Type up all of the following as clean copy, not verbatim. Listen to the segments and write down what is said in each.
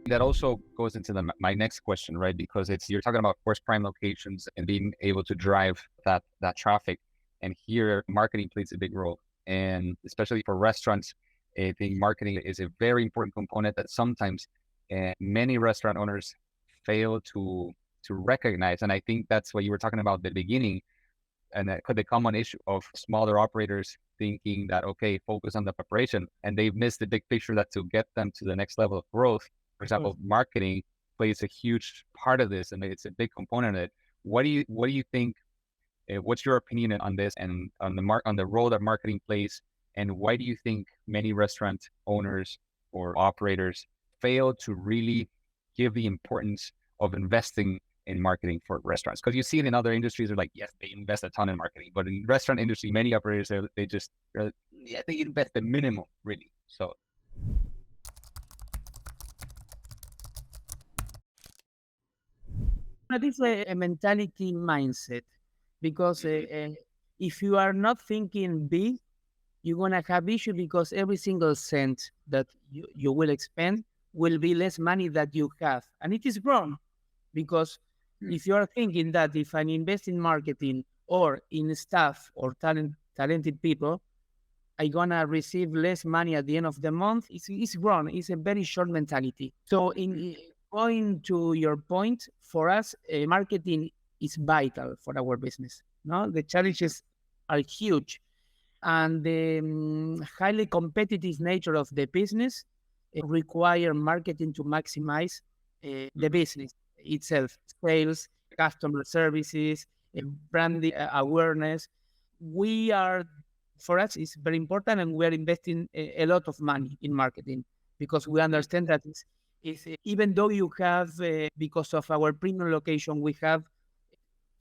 That also goes into my next question, right? Because you're talking about, of course, prime locations and being able to drive that traffic. And here, marketing plays a big role. And especially for restaurants, I think marketing is a very important component that sometimes many restaurant owners fail to recognize. And I think that's what you were talking about at the beginning, and that could become an issue of smaller operators thinking that, okay, focus on the preparation, and they've missed the big picture, that to get them to the next level of growth, for example, marketing plays a huge part of this, and it's a big component of it. What do you think? What's your opinion on this, and on the role that marketing plays, and why do you think many restaurant owners or operators fail to really give the importance of investing in marketing for restaurants? Because you see it in other industries, they're like, yes, they invest a ton in marketing, but in restaurant industry, many operators they invest the minimum, really. So That is a mentality mindset, because if you are not thinking big, you're going to have issue, because every single cent that you will expend will be less money that you have. And it is wrong, because if you are thinking that if I invest in marketing or in staff or talented people, I gonna receive less money at the end of the month, it's wrong. It's a very short mentality. So in going to your point, for us, marketing is vital for our business. No, the challenges are huge, and the highly competitive nature of the business require marketing to maximize the business itself, sales, customer services, branding awareness. We are, for us, it's very important, and we are investing a lot of money in marketing, because we understand that even though you have, because of our premium location, we have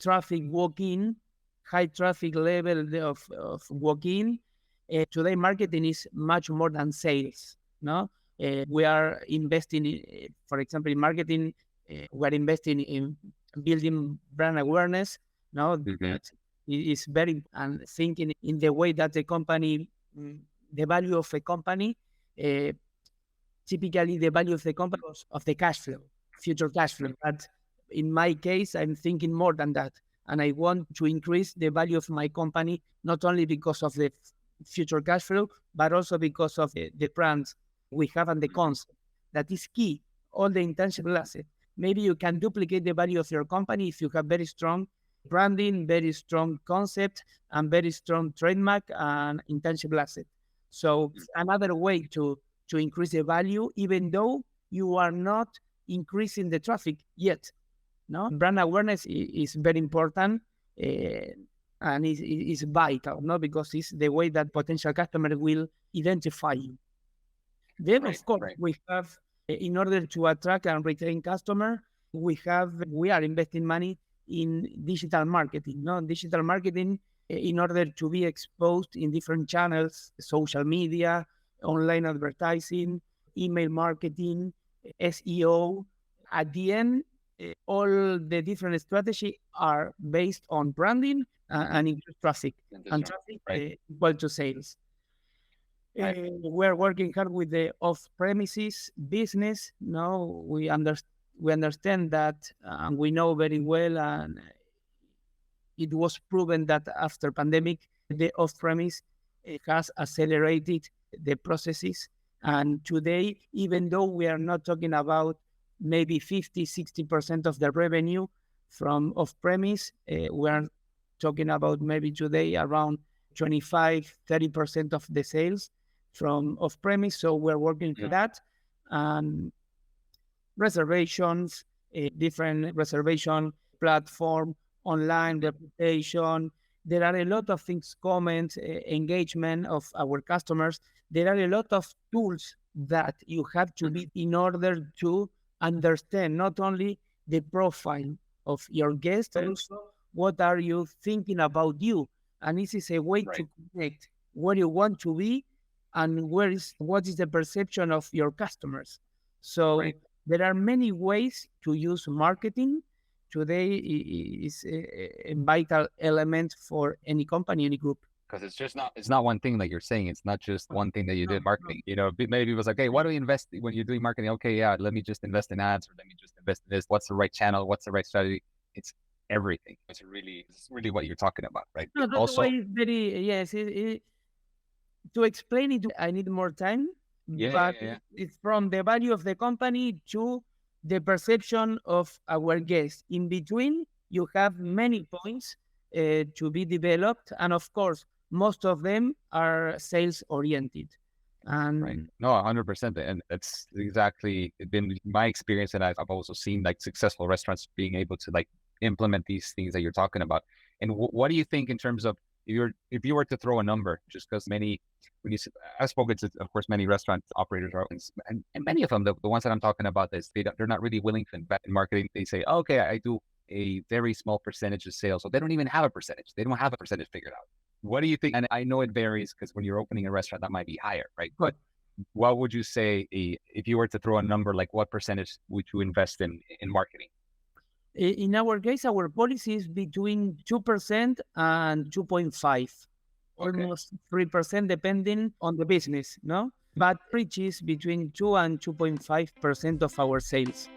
traffic walk-in, high traffic level of walk-in. Today, marketing is much more than sales. No, we are investing, for example, in marketing. We are investing in building brand awareness. No, that is very, and thinking in the way that the company, the value of a company, typically the value of the company of the cash flow, future cash flow. But in my case, I'm thinking more than that. And I want to increase the value of my company, not only because of the future cash flow, but also because of the brands we have and the concept. That is key. All the intangible assets. Maybe you can duplicate the value of your company if you have very strong branding, very strong concept, and very strong trademark and intangible asset. So another way to increase the value, even though you are not increasing the traffic yet. No, brand awareness is very important, and is vital, no, because it's the way that potential customers will identify you. Then, of course, we have, in order to attract and retain customer, we are investing money in digital marketing. No, digital marketing, in order to be exposed in different channels, social media, online advertising, email marketing, SEO. At the end, all the different strategies are based on branding and increase traffic, and traffic equal to sales. We're working hard with the off-premises business. Now we understand that, and we know very well, and it was proven that after pandemic, the off-premise has accelerated the processes. And today, even though we are not talking about maybe 50, 60% of the revenue from off-premise, we are talking about maybe today around 25, 30% of the sales from off-premise. So we're working for that. And reservations, different reservation platform, online reputation. There are a lot of things, comments, engagement of our customers. There are a lot of tools that you have to be in order to understand not only the profile of your guest, but also what are you thinking about you. And this is a way to connect where you want to be and what is the perception of your customers. So there are many ways to use marketing. Today is a vital element for any company, any group. Because it's not one thing, like you're saying. It's not just one thing that you No, did no. marketing. Maybe it was like, hey, why do we invest when you're doing marketing? Okay, yeah, let me just invest in ads, or let me just invest in this. What's the right channel? What's the right strategy? It's everything. It's really what you're talking about, right? No, that's why Also, it's very, yes, to explain it, I need more time, yeah, yeah, but yeah, it's from the value of the company to the perception of our guests. In between, you have many points to be developed. And of course, most of them are sales oriented. right. And No, 100%. And that's exactly been my experience. And I've also seen like successful restaurants being able to like implement these things that you're talking about. And what do you think in terms of if you were to throw a number, just because I've spoken to, of course, many restaurant operators are, and many of them, the ones that I'm talking about, is they're not really willing to invest in marketing. They say, oh, okay, I do a very small percentage of sales. So they don't even have a percentage. They don't have a percentage figured out. What do you think? And I know it varies because when you're opening a restaurant, that might be higher, right? But what would you say if you were to throw a number, like what percentage would you invest in marketing? in our case, our policy is between 2% and 2.5, Okay. almost 3%, depending on the business, no? But reaches between 2 and 2.5% of our sales.